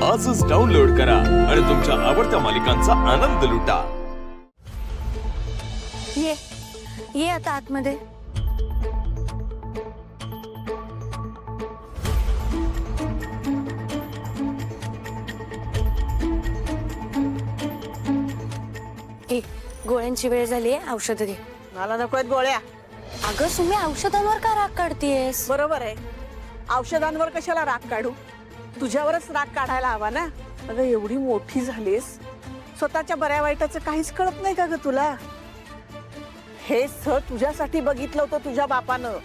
आजच डाउनलोड करा आणि तुमच्या आवडत्या मालिकांचा आनंद लुटा। ये आता आतमध्ये। गोळ्यांची वेळ झाली आहे, औषध घे। मला नकोय गोळ्या। अगं सुमी, औषधांवर का राग काढतीयेस? बरोबर आहे, औषधांवर कशाला राग काढू, तुझ्यावरच राग काढायला हवा ना। अगं एवढी मोठी झालीस, स्वतःच्या बऱ्या वाईटाचं काहीच कळत नाही का ग तुला? हे स्थळ तुझ्यासाठी बघितलं होतं तुझ्या बापानं।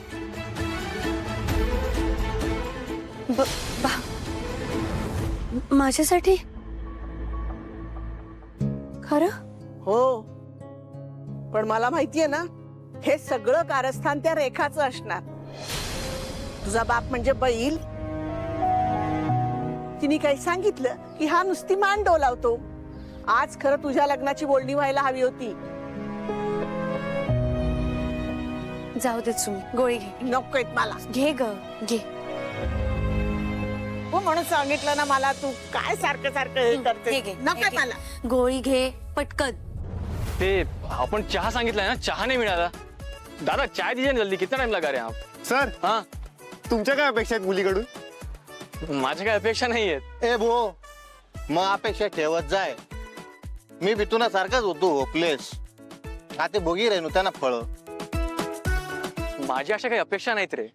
माझ्यासाठी? खरं? हो, पण मला माहितीये ना, हे सगळं कारस्थान त्या रेखाचं असणार। तुझा बाप म्हणजे बैल, तिने काही सांगितलं की हा नुसती मान डोलावतो। आज खरं तुझ्या लग्नाची बोलणी व्हायला हवी होती। जाऊ दे सुमी, गोळी घे। नकोय मला। घे ग, घे। हो म्हणून सांगितलं ना मला, तू काय सारखं सारखं हे करते। नकोय मला। गोळी घे पटकन। ते आपण चहा सांगितलाय ना, चहा नाही मिळाला। दादा चाय दीजिए ना जल्दी, कितना टाइम लगा रहे हैं आप? सर, हाँ, तुमच्या काय अपेक्षा आहेत मुलीकडून? माझ्या काय अपेक्षा नाही आहेत। ए भो, मग अपेक्षा ठेवत जाय। मी बी तुला सारखाच होतो होपलेस, आता भोगी राहिनो त्यांना फळ। माझी अशा काही अपेक्षा नाहीत रे,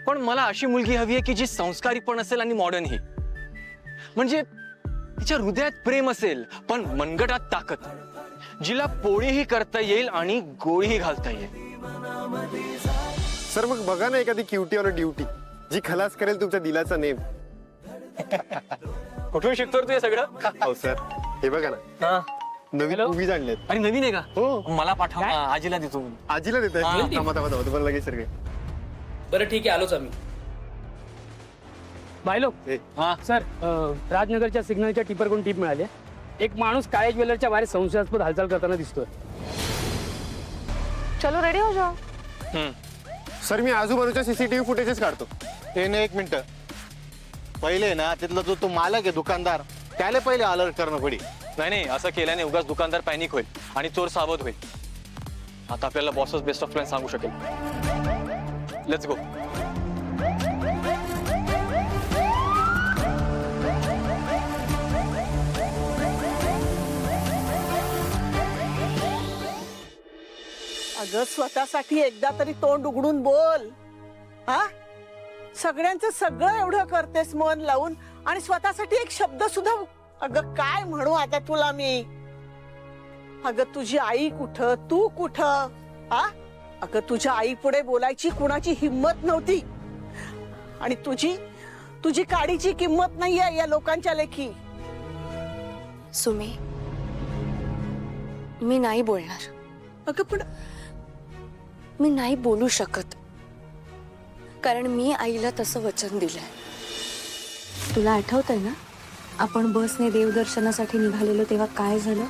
पण मला अशी मुलगी हवी आहे की जी संस्कारी पण असेल आणि मॉडर्न ही। म्हणजे तिच्या हृदयात प्रेम असेल पण मनगटात ताकद, जिला पोळीही करता येईल आणि गोळीही घालता येईल। सर मग बघा ना एखादी क्युटी ऑन ड्युटी, जी खलास करेल तुमच्या दिलाचा नेम। कुठून शिकतो तू हे सगळं? हो सर, हे बघा ना, हा, नवीन मूवीज आणलेत। आणि नवीन आहे का? हो। मला पाठव, आजीला देतो मी। आजीला देत हा. आहे? थांबा तुम्हाला लगेच सर। बरं ठीक आहे, आलोच आम्ही। बायलो हा सर, राजनगरच्या सिग्नलच्या टिपरकडून टीप मिळाली आहे। एक माणूस काळे ज्वेलरच्या बाहेर संशयास्पद हालचाल करताना दिसतोय। चलो रेडी हो जाओ। सर मी आजूबाजूच्या सीसीटीव्ही फुटेजेस काढतो। हे ना एक मिनिट, पहिले ना तिथला जो तो मालक आहे दुकानदार, त्याला पहिले अलर्ट करणं पडी। नाही, असं केल्याने उगाच दुकानदार पॅनिक होईल आणि चोर सावध होईल। आता आपल्याला बॉसच बेस्ट ऑफ प्लॅन सांगू शकेल। Let's go. अगं स्वतःसाठी एकदा तरी तोंड उघडून बोल। हा, सगळ्यांचं सगळं एवढं करतेस मन लावून, आणि स्वतःसाठी एक शब्द सुद्धा। अगं काय म्हणू आता तुला मी? अगं तुझी आई कुठं, तू कुठं? हा, अगं तुझ्या आई पुढे बोलायची कुणाची हिम्मत नव्हती, आणि तुझी काडीची किंमत नाहीये या लोकांच्या लेखी। सुमी, मी नाही बोलणार। अगं पण मी नाही बोलू शकत, कारण मी आईला तसं वचन दिलंय। तुला आठवतंय ना, आपण बसने देवदर्शनासाठी निघालेलो तेव्हा काय झालं?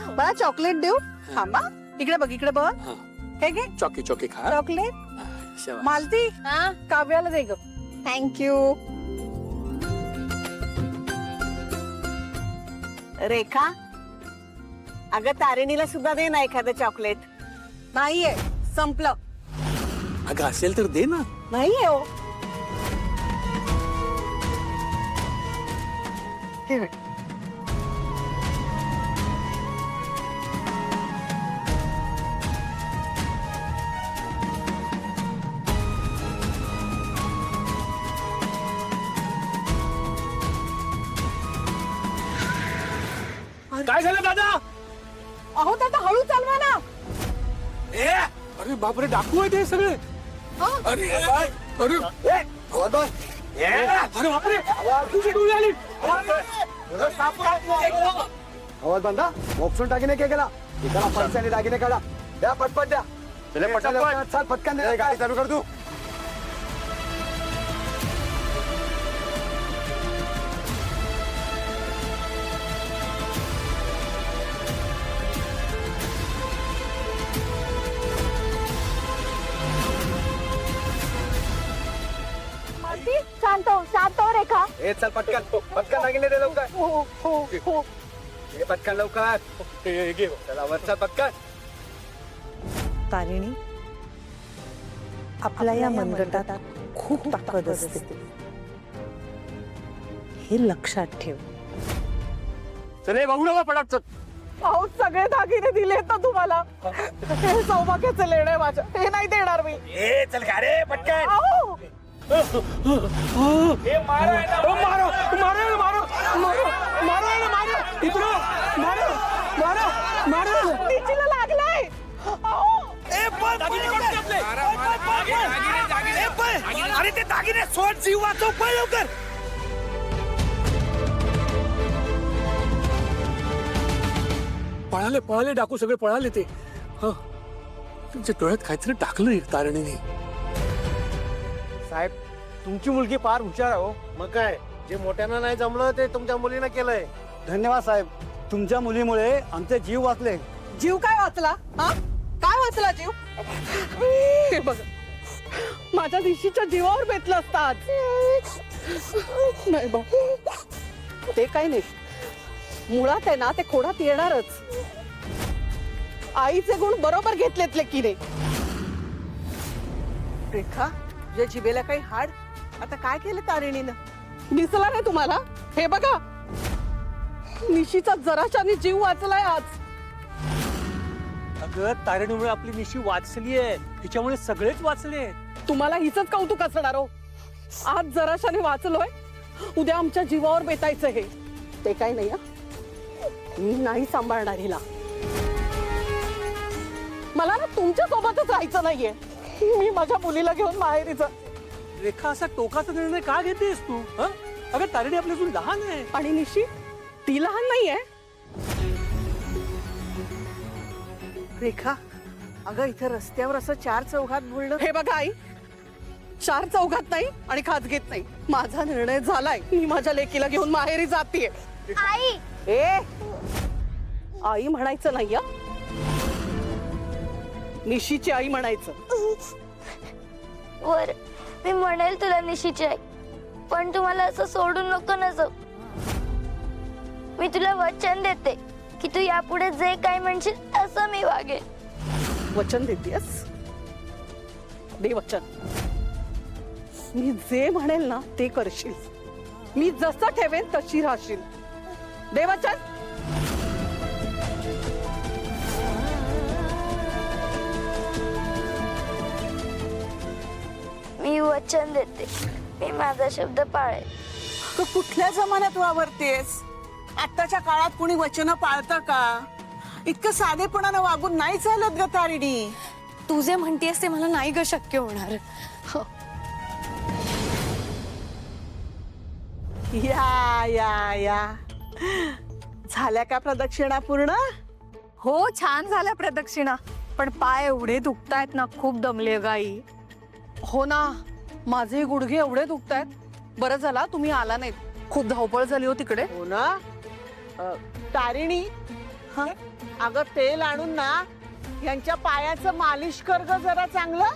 मला चॉकलेट देऊ? थांबा, इकडे बघ, इकडे बघ। हे घे चॉकी चॉकी खा। चॉकलेट। मालती, काव्याला दे ग। थँक्यू। रेखा, अगं तारिणीला सुद्धा दे ना एखादं चॉकलेट। नाहीये, संपलं। अगं असेल तर दे ना। नाहीये हो। हे बघ। काय झालं दादा? अहो दादा, हळू चालवा ना। अरे बापरे, डाकू आहे ते सगळे। अरे अरे अरे बापरे, तुझी डोळी आली। आवाज बंदा, ऑप्शन टाकीने काय केला? एकाला पैशाने दागिने काढा, द्या पटपट द्या। चल पटकन दे, गाडी चालू कर तू। ए चल पटकन पटकन दागिने दे लवकर हो हो हो ए पटकन लवकर घे चला वर चल पटकन. तारिणी आपल्या या मनगटात खूप ताकद असते हे लक्षात ठेव. चल बघू नका पटात चल. अहो सगळे दागिने दिलेत ना तुम्हाला. हे सौभाग्याचं लेण आहे माझं, हे नाही देणार मी. ए चल का रे पटकन. अहो मारो मारो मारो मारो मारो मारो इकडं मारो मारो मारो. टिचीला लागलाय. अहो अरे ते दागिने सोड जीव वाचव पळ लवकर. पळाले पळाले डाकू सगळे पळाले ते. हं. त्यांच्या डोळ्यात काहीतरी टाकलं तारिणीने. साहेब तुमची मुलगी फार हुशार आहे हो. मग काय जे मोठ्यांना नाही जमलं ते तुमच्या मुलीनं केलंय. धन्यवाद साहेब, तुमच्या मुलीमुळे आमचे जीव वाचले. जीव काय वाचला? हा काय वाचला जीव? हे बघ माझ्या दिशीच्या जीवावर बेतलं असतात. नाही बा ते काही नाही, मुळात आहे ना ते खोडात येणारच. आईचे गुण बरोबर घेतलेत लेकीने. रेखा जे जिबेला काही हाड आता काय केलं तारिणीनं? दिसला नाही तुम्हाला? हे बघा निशीचा जराशाने जीव वाचलाय आज. अगं तारिणीमुळे आपली निशी वाचली आहे, तिच्यामुळे सगळेच वाचले. तुम्हाला हिच कौतुक असणार हो. आज जराशाने वाचलोय, उद्या आमच्या जीवावर बेतायचं हे. ते काही नाही, मी नाही सांभाळणार हिला. मला ना तुमच्या सोबतच राहायचं नाहीये. मी माझ्या मुलीला घेऊन माहेरी जा. रेखा असा टोकाचा निर्णय का घेतेस तू? हं? अगं तारिणी आपल्यातून लहान आहे. आणि निशी ती लहान नाहीये. रेखा अगं इथं रस्त्यावर असं चार चौघात बोलणं. हे बघा आई, चार चौघात नाही आणि खाजगीत नाही. माझा निर्णय झालाय. मी माझ्या लेकीला घेऊन माहेरी जातीये. आई ए आई म्हणायचं नाही हं. निशीची आई म्हणायचं. वर मी म्हणेल तुला निशीची आई, पण तुम्हाला असं सोडून नको ना जाऊ. मी तुला वचन देते की तू यापुढे जे काय म्हणशील तसं मी वागेन. वचन देतेस? दे वचन. मी जे म्हणेल ना ते करशील. मी जसं ठेवेन तशी राहशील. दे वचन. मी वचन देते, मी माझा शब्द पाळेन. तू कुठल्या जमान्यात वावरतेस? आत्ताच्या काळात कुणी वचन पाळतं का? इतकं साधेपणानं वागून नाही चालत ग तारिणी. तू जे म्हणतेस ते मला नाही ग शक्य होणार. या या या झाल्या का प्रदक्षिणा पूर्ण? हो छान झाल्या प्रदक्षिणा, पण पाय एवढे दुखतायत ना, खूप दमले गाई. हो ना, माझे गुडघे एवढे दुखतायत. बरं झाला तुम्ही आला नाहीत, खूप धावपळ झाली हो तिकडे. हो ना. तारिणी अगं तेल आणून ना यांच्या पायाचं मालिश कर ग जरा चांगलं.